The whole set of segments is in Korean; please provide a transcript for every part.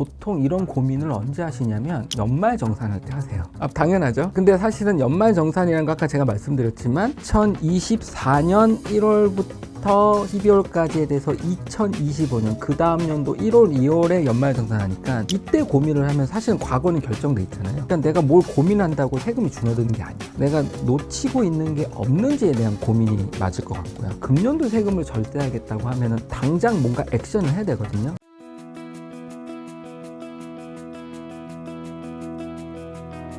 보통 이런 고민을 언제 하시냐면 연말 정산할 때 하세요. 당연하죠. 근데 사실은 연말 정산이라는 거 아까 제가 말씀드렸지만 2024년 1월부터 12월까지에 대해서 2025년 그 다음 연도 1월, 2월에 연말 정산하니까 이때 고민을 하면 사실은 과거는 결정돼 있잖아요. 그러니까 내가 뭘 고민한다고 세금이 줄어드는 게 아니에요. 내가 놓치고 있는 게 없는지에 대한 고민이 맞을 것 같고요. 금년도 세금을 절대하겠다고 하면은 당장 뭔가 액션을 해야 되거든요.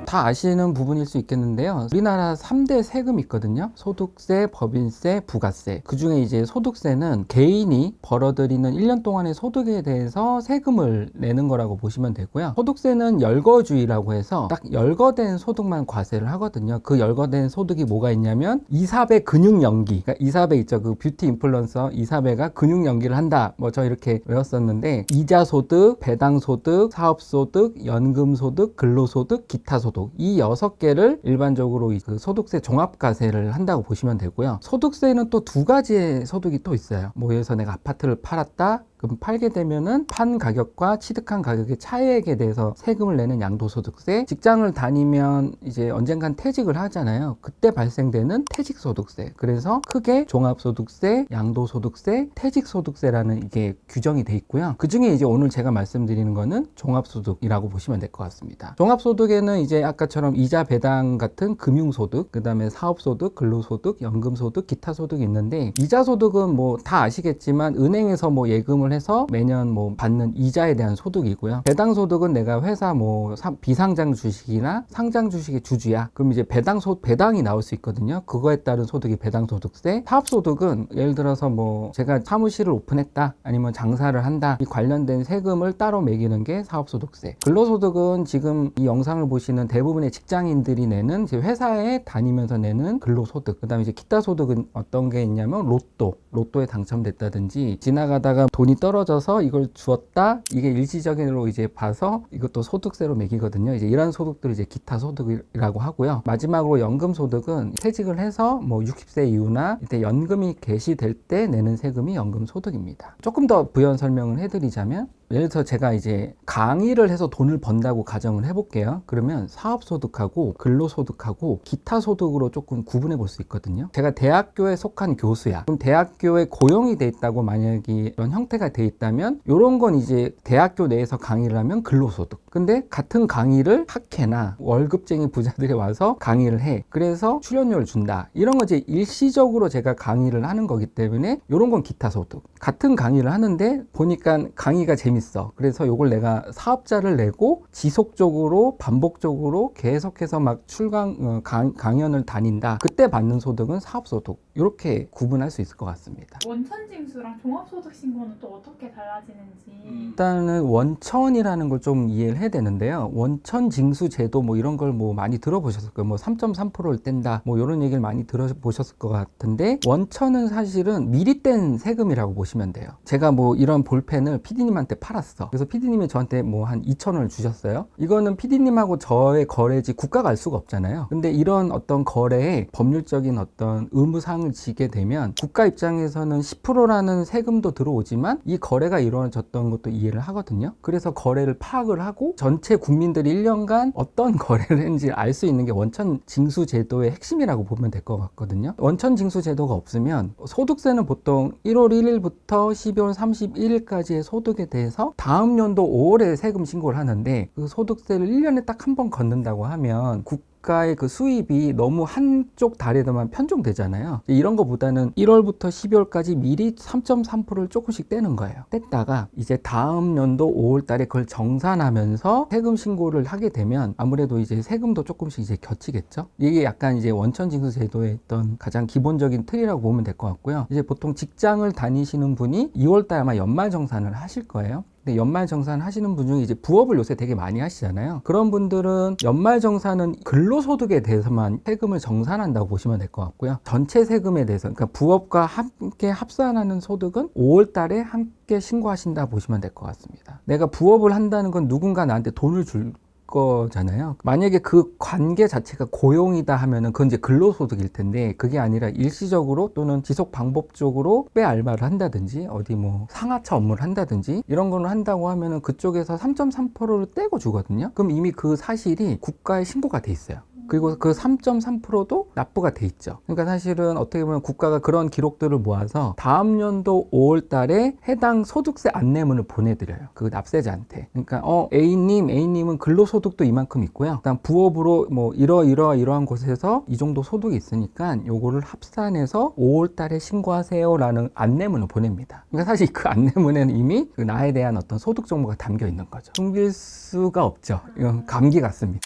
다 아시는 부분일 수 있겠는데요. 우리나라 3대 세금이 있거든요. 소득세, 법인세, 부가세. 그 중에 이제 소득세는 개인이 벌어들이는 1년 동안의 소득에 대해서 세금을 내는 거라고 보시면 되고요. 소득세는 열거주의라고 해서 딱 열거된 소득만 과세를 하거든요. 그 열거된 소득이 뭐가 있냐면 이사배 근육연기. 그러니까 이사배 있죠. 그 뷰티 인플루언서 이사배가 근육연기를 한다. 뭐 저 이렇게 외웠었는데 이자소득, 배당소득, 사업소득, 연금소득, 근로소득, 기타소득. 이 6개를 일반적으로 그 소득세 종합과세를 한다고 보시면 되고요. 소득세는 또 2가지의 소득이 또 있어요. 뭐 예를 들어서 내가 아파트를 팔았다. 그럼 팔게 되면은 판 가격과 취득한 가격의 차액에 대해서 세금을 내는 양도소득세, 직장을 다니면 이제 언젠간 퇴직을 하잖아요. 그때 발생되는 퇴직소득세. 그래서 크게 종합소득세, 양도소득세, 퇴직소득세라는 이게 규정이 돼 있고요. 그 중에 이제 오늘 제가 말씀드리는 거는 종합소득이라고 보시면 될 것 같습니다. 종합소득에는 이제 아까처럼 이자 배당 같은 금융소득, 그 다음에 사업소득, 근로소득, 연금소득, 기타소득이 있는데 이자소득은 뭐 다 아시겠지만 은행에서 뭐 예금을 해서 매년 뭐 받는 이자에 대한 소득이고요. 배당소득은 내가 회사 뭐 비상장 주식이나 상장 주식의 주주야. 그럼 이제 배당이 나올 수 있거든요. 그거에 따른 소득이 배당소득세. 사업소득은 예를 들어서 뭐 제가 사무실을 오픈했다. 아니면 장사를 한다. 이 관련된 세금을 따로 매기는 게 사업소득세. 근로소득은 지금 이 영상을 보시는 대부분의 직장인들이 내는 이제 회사에 다니면서 내는 근로소득. 그 다음에 이제 기타소득은 어떤 게 있냐면 로또에 당첨됐다든지 지나가다가 돈이 떨어져서 이걸 주었다. 이게 일시적으로 이제 봐서 이것도 소득세로 매기거든요. 이제 이런 소득들을 이제 기타 소득이라고 하고요. 마지막으로 연금 소득은 퇴직을 해서 뭐 60세 이후나 이때 연금이 개시될 때 내는 세금이 연금 소득입니다. 조금 더 부연 설명을 해드리자면 예를 들어서 제가 이제 강의를 해서 돈을 번다고 가정을 해볼게요. 그러면 사업소득하고 근로소득하고 기타소득으로 조금 구분해 볼 수 있거든요. 제가 대학교에 속한 교수야. 그럼 대학교에 고용이 돼 있다고 만약에 이런 형태가 돼 있다면 이런 건 이제 대학교 내에서 강의를 하면 근로소득. 근데 같은 강의를 학회나 월급쟁이 부자들이 와서 강의를 해. 그래서 출연료를 준다. 이런 거 이제 일시적으로 제가 강의를 하는 거기 때문에 이런 건 기타소득. 같은 강의를 하는데 보니까 강의가 재밌어. 그래서 이걸 내가 사업자를 내고 지속적으로 반복적으로 계속해서 막 강연을 다닌다. 그때 받는 소득은 사업소득. 이렇게 구분할 수 있을 것 같습니다. 원천징수랑 종합소득신고는 또 어떻게 달라지는지. 일단은 원천이라는 걸 좀 이해를 해야 되는데요. 원천징수 제도 뭐 이런 걸 뭐 많이 들어보셨을 거예요. 뭐 3.3%를 뗀다. 뭐 이런 얘기를 많이 들어보셨을 것 같은데 원천은 사실은 미리 뗀 세금이라고 보시면 돼요. 제가 뭐 이런 볼펜을 PD님한테 팔았어. 그래서 PD님이 저한테 뭐 한 2,000원을 주셨어요. 이거는 PD님하고 저의 거래지 국가가 알 수가 없잖아요. 근데 이런 어떤 거래에 법률적인 어떤 의무사항을 지게 되면 국가 입장에서는 10%라는 세금도 들어오지만 이 거래가 이루어졌던 것도 이해를 하거든요. 그래서 거래를 파악을 하고 전체 국민들이 1년간 어떤 거래를 했는지 알 수 있는 게 원천 징수 제도의 핵심이라고 보면 될 것 같거든요. 원천 징수 제도가 없으면 소득세는 보통 1월 1일부터 12월 31일까지의 소득에 대해서 다음 연도 5월에 세금 신고를 하는데 그 소득세를 1년에 딱 한 번 걷는다고 하면 국가의 그 수입이 너무 한쪽 다리에만 편중되잖아요. 이런 거보다는 1월부터 12월까지 미리 3.3%를 조금씩 떼는 거예요. 뗐다가 이제 다음 연도 5월 달에 그걸 정산하면서 세금 신고를 하게 되면 아무래도 이제 세금도 조금씩 이제 겹치겠죠. 이게 약간 이제 원천징수 제도의 어떤 가장 기본적인 틀이라고 보면 될 것 같고요. 이제 보통 직장을 다니시는 분이 2월 달 아마 연말 정산을 하실 거예요. 근데 연말 정산 하시는 분 중에 이제 부업을 요새 되게 많이 하시잖아요. 그런 분들은 연말 정산은 근로소득에 대해서만 세금을 정산한다고 보시면 될 것 같고요. 전체 세금에 대해서, 그러니까 부업과 함께 합산하는 소득은 5월 달에 함께 신고하신다 보시면 될 것 같습니다. 내가 부업을 한다는 건 누군가 나한테 돈을 줄 거잖아요. 만약에 그 관계 자체가 고용이다 하면은 그건 이제 근로소득일 텐데, 그게 아니라 일시적으로 또는 지속 방법적으로 꽤 알바를 한다든지 어디 뭐 상하차 업무를 한다든지 이런 거를 한다고 하면은 그쪽에서 3.3%를 떼고 주거든요. 그럼 이미 그 사실이 국가에 신고가 돼 있어요. 그리고 그 3.3%도 납부가 돼 있죠. 그러니까 사실은 어떻게 보면 국가가 그런 기록들을 모아서 다음 연도 5월 달에 해당 소득세 안내문을 보내드려요. 그 납세자한테. 그러니까 A님은 근로소득도 이만큼 있고요. 그다음 부업으로 뭐 이러한 곳에서 이 정도 소득이 있으니까 요거를 합산해서 5월 달에 신고하세요라는 안내문을 보냅니다. 그러니까 사실 그 안내문에는 이미 그 나에 대한 어떤 소득 정보가 담겨 있는 거죠. 숨길 수가 없죠. 이건 감기 같습니다.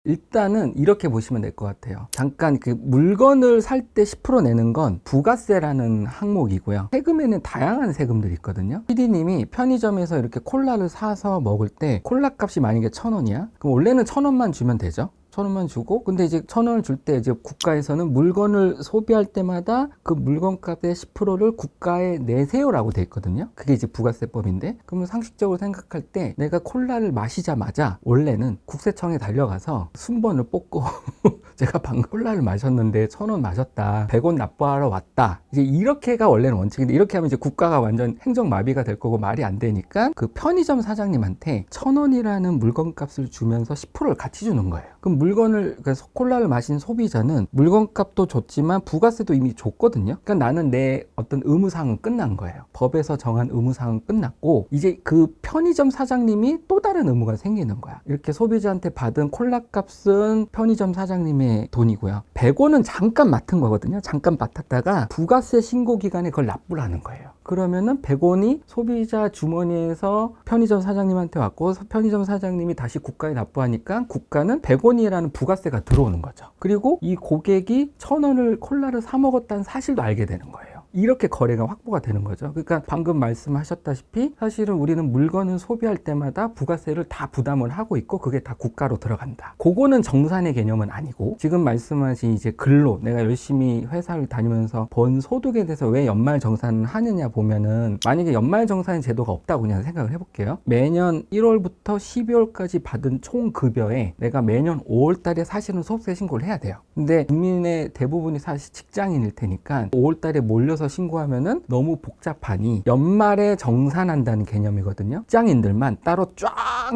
일단은 이렇게 보시면 될 것 같아요. 잠깐 그 물건을 살 때 10% 내는 건 부가세라는 항목이고요. 세금에는 다양한 세금들이 있거든요. PD님이 편의점에서 이렇게 콜라를 사서 먹을 때 콜라 값이 만약에 1,000원이야? 그럼 원래는 1,000원만 주면 되죠. 1,000원만 주고, 근데 이제 1,000원을 줄 때 이제 국가에서는 물건을 소비할 때마다 그 물건 값의 10%를 국가에 내세요라고 돼 있거든요. 그게 이제 부가세법인데, 그러면 상식적으로 생각할 때 내가 콜라를 마시자마자 원래는 국세청에 달려가서 순번을 뽑고 제가 방금 콜라를 마셨는데 1,000원 마셨다, 100원 납부하러 왔다, 이제 이렇게가 원래는 원칙인데, 이렇게 하면 이제 국가가 완전 행정마비가 될 거고 말이 안 되니까 그 편의점 사장님한테 1,000원이라는 물건값을 주면서 10%를 같이 주는 거예요. 그럼 물건을, 그러니까 콜라를 마신 소비자는 물건값도 줬지만 부가세도 이미 줬거든요. 그러니까 나는 내 어떤 의무사항은 끝난 거예요. 법에서 정한 의무사항은 끝났고, 이제 그 편의점 사장님이 또 다른 의무가 생기는 거야. 이렇게 소비자한테 받은 콜라 값은 편의점 사장님의 돈이고요. 100원은 잠깐 맡은 거거든요. 잠깐 맡았다가 부가세 신고 기간에 그걸 납부를 하는 거예요. 그러면은 100원이 소비자 주머니에서 편의점 사장님한테 왔고, 편의점 사장님이 다시 국가에 납부하니까 국가는 100원이라는 부가세가 들어오는 거죠. 그리고 이 고객이 1,000원을 콜라를 사 먹었다는 사실도 알게 되는 거예요. 이렇게 거래가 확보가 되는 거죠. 그러니까 방금 말씀하셨다시피 사실은 우리는 물건을 소비할 때마다 부가세를 다 부담을 하고 있고, 그게 다 국가로 들어간다. 그거는 정산의 개념은 아니고, 지금 말씀하신 이제 근로, 내가 열심히 회사를 다니면서 번 소득에 대해서 왜 연말 정산을 하느냐 보면은, 만약에 연말 정산 제도가 없다고 그냥 생각을 해볼게요. 매년 1월부터 12월까지 받은 총 급여에 내가 매년 5월 달에 사실은 소득세 신고를 해야 돼요. 근데 국민의 대부분이 사실 직장인일 테니까 5월 달에 몰려서 신고하면은 너무 복잡하니 연말에 정산한다는 개념이거든요. 직장인들만 따로 쫙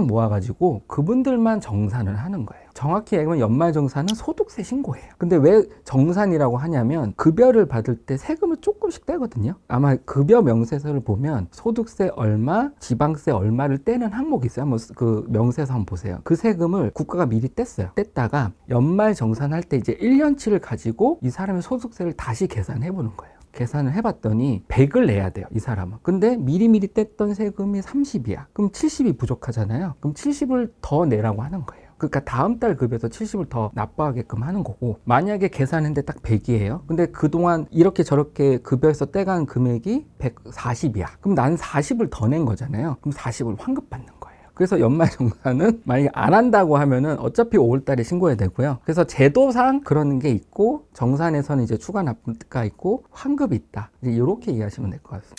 모아가지고 그분들만 정산을 하는 거예요. 정확히 얘기하면 연말 정산은 소득세 신고예요. 근데 왜 정산이라고 하냐면, 급여를 받을 때 세금을 조금씩 떼거든요. 아마 급여 명세서를 보면 소득세 얼마, 지방세 얼마를 떼는 항목이 있어요. 한번 그 명세서 한번 보세요. 그 세금을 국가가 미리 뗐어요. 뗐다가 연말 정산할 때 이제 1년치를 가지고 이 사람의 소득세를 다시 계산해 보는 거예요. 계산을 해봤더니 100을 내야 돼요, 이 사람은. 근데 미리미리 뗐던 세금이 30이야. 그럼 70이 부족하잖아요. 그럼 70을 더 내라고 하는 거예요. 그러니까 다음 달 급여에서 70을 더 납부하게끔 하는 거고, 만약에 계산했는데 딱 100이에요. 근데 그동안 이렇게 저렇게 급여에서 떼간 금액이 140이야. 그럼 난 40을 더 낸 거잖아요. 그럼 40을 환급받는 거예요. 그래서 연말 정산은 만약에 안 한다고 하면은 어차피 5월 달에 신고해야 되고요. 그래서 제도상 그런 게 있고, 정산에서는 이제 추가 납부가 있고, 환급이 있다. 이제 이렇게 이해하시면 될 것 같습니다.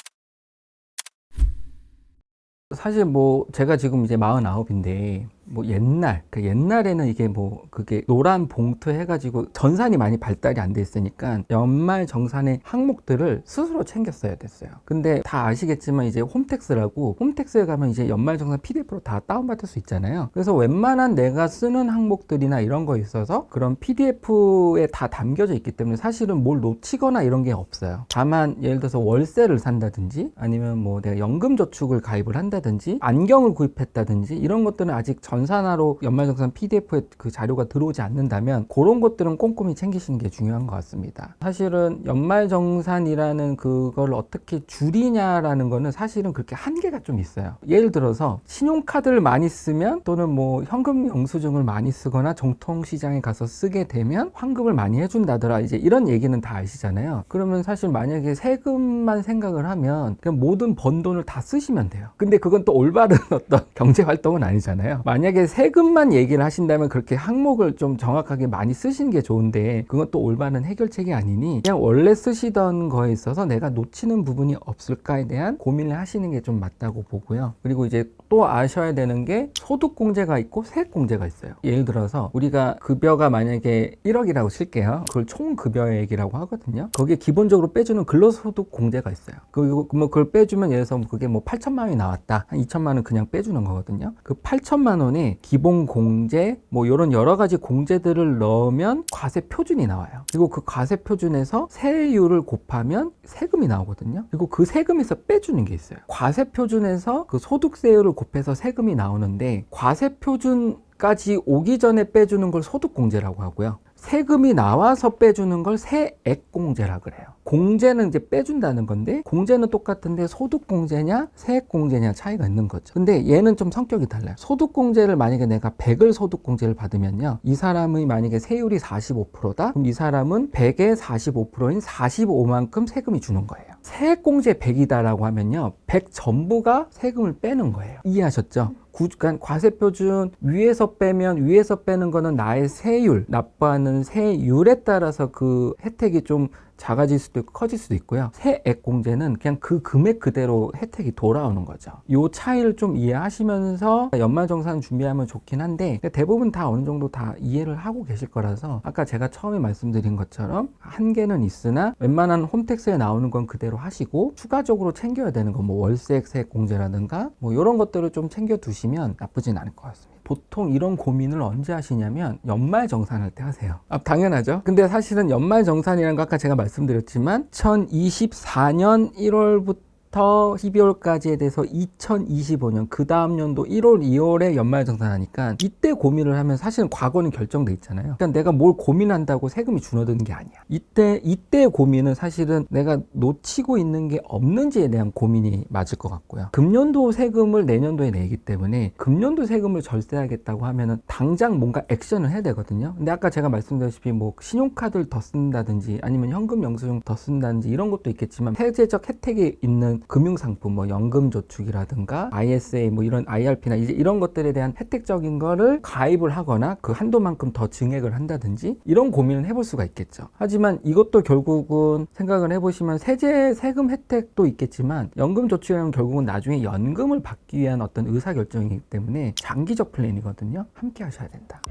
사실 뭐 제가 지금 이제 49인데, 뭐 옛날에는 이게 뭐 그게 노란 봉투 해가지고 전산이 많이 발달이 안 돼 있으니까 연말 정산의 항목들을 스스로 챙겼어야 됐어요. 근데 다 아시겠지만 이제 홈택스에 가면 이제 연말 정산 PDF로 다 다운받을 수 있잖아요. 그래서 웬만한 내가 쓰는 항목들이나 이런 거 있어서 그런 PDF에 다 담겨져 있기 때문에 사실은 뭘 놓치거나 이런 게 없어요. 다만 예를 들어서 월세를 산다든지, 아니면 뭐 내가 연금저축을 가입을 한다든지, 안경을 구입했다든지, 이런 것들은 아직 전산화로 연말정산 PDF에 그 자료가 들어오지 않는다면 그런 것들은 꼼꼼히 챙기시는 게 중요한 것 같습니다. 사실은 연말정산이라는 그걸 어떻게 줄이냐라는 거는 사실은 그렇게 한계가 좀 있어요. 예를 들어서 신용카드를 많이 쓰면, 또는 뭐 현금 영수증을 많이 쓰거나 정통시장에 가서 쓰게 되면 환급을 많이 해준다더라, 이제 이런 얘기는 다 아시잖아요. 그러면 사실 만약에 세금만 생각을 하면 그냥 모든 번 돈을 다 쓰시면 돼요. 근데 그건 또 올바른 어떤 경제활동은 아니잖아요. 만약에 만약에 세금만 얘기를 하신다면 그렇게 항목을 좀 정확하게 많이 쓰시는 게 좋은데 그건 또 올바른 해결책이 아니니 그냥 원래 쓰시던 거에 있어서 내가 놓치는 부분이 없을까에 대한 고민을 하시는 게 좀 맞다고 보고요. 그리고 이제 또 아셔야 되는 게 소득공제가 있고 세액공제가 있어요. 예를 들어서 우리가 급여가 만약에 1억이라고 칠게요. 그걸 총급여액이라고 하거든요. 거기에 기본적으로 빼주는 근로소득공제가 있어요. 그리고 뭐 그걸 빼주면 예를 들어서 그게 뭐 8천만 원이 나왔다. 한 2천만 원 그냥 빼주는 거거든요. 그 8천만 원에 기본공제 뭐 이런 여러 가지 공제들을 넣으면 과세 표준이 나와요. 그리고 그 과세 표준에서 세율을 곱하면 세금이 나오거든요. 그리고 그 세금에서 빼주는 게 있어요. 과세 표준에서 그 소득세율을 곱해서 세금이 나오는데 과세 표준까지 오기 전에 빼주는 걸 소득공제라고 하고요. 세금이 나와서 빼주는 걸 세액공제라 그래요. 공제는 이제 빼준다는 건데 공제는 똑같은데 소득공제냐 세액공제냐 차이가 있는 거죠. 근데 얘는 좀 성격이 달라요. 소득공제를 만약에 내가 100을 소득공제를 받으면요. 이 사람의 만약에 세율이 45%다? 그럼 이 사람은 100의 45%인 45만큼 세금이 주는 거예요. 세액공제 100이다라고 하면요. 100 전부가 세금을 빼는 거예요. 이해하셨죠? 그러니까 과세표준 위에서 빼는 거는 나의 세율, 납부하는 세율에 따라서 그 혜택이 좀 작아질 수도 있고 커질 수도 있고요. 세액공제는 그냥 그 금액 그대로 혜택이 돌아오는 거죠. 요 차이를 좀 이해하시면서 연말정산 준비하면 좋긴 한데 대부분 다 어느 정도 다 이해를 하고 계실 거라서 아까 제가 처음에 말씀드린 것처럼 한계는 있으나 웬만한 홈택스에 나오는 건 그대로 하시고 추가적으로 챙겨야 되는 건 뭐 월세액 세액공제라든가 뭐 이런 것들을 좀 챙겨 두시면 나쁘진 않을 것 같습니다. 보통 이런 고민을 언제 하시냐면 연말정산할 때 하세요. 당연하죠. 근데 사실은 연말정산이라는 거 아까 제가 말씀드렸지만 2024년 1월부터 12월까지에 대해서 2025년 그 다음 연도 1월, 2월에 연말정산하니까 이때 고민을 하면 사실은 과거는 결정돼 있잖아요. 그러니까 내가 뭘 고민한다고 세금이 줄어드는 게 아니야. 이때 고민은 사실은 내가 놓치고 있는 게 없는지에 대한 고민이 맞을 것 같고요. 금년도 세금을 내년도에 내기 때문에 금년도 세금을 절세하겠다고 하면은 당장 뭔가 액션을 해야 되거든요. 근데 아까 제가 말씀드렸다시피 뭐 신용카드를 더 쓴다든지 아니면 현금 영수증 더 쓴다든지 이런 것도 있겠지만 세제적 혜택이 있는 금융상품, 뭐 연금저축이라든가 ISA, 뭐 이런 IRP나 이제 이런 것들에 대한 혜택적인 거를 가입을 하거나 그 한도만큼 더 증액을 한다든지 이런 고민을 해볼 수가 있겠죠. 하지만 이것도 결국은 생각을 해보시면 세금 혜택도 있겠지만 연금저축이라는 결국은 나중에 연금을 받기 위한 어떤 의사결정이기 때문에 장기적 플랜이거든요. 함께 하셔야 된다.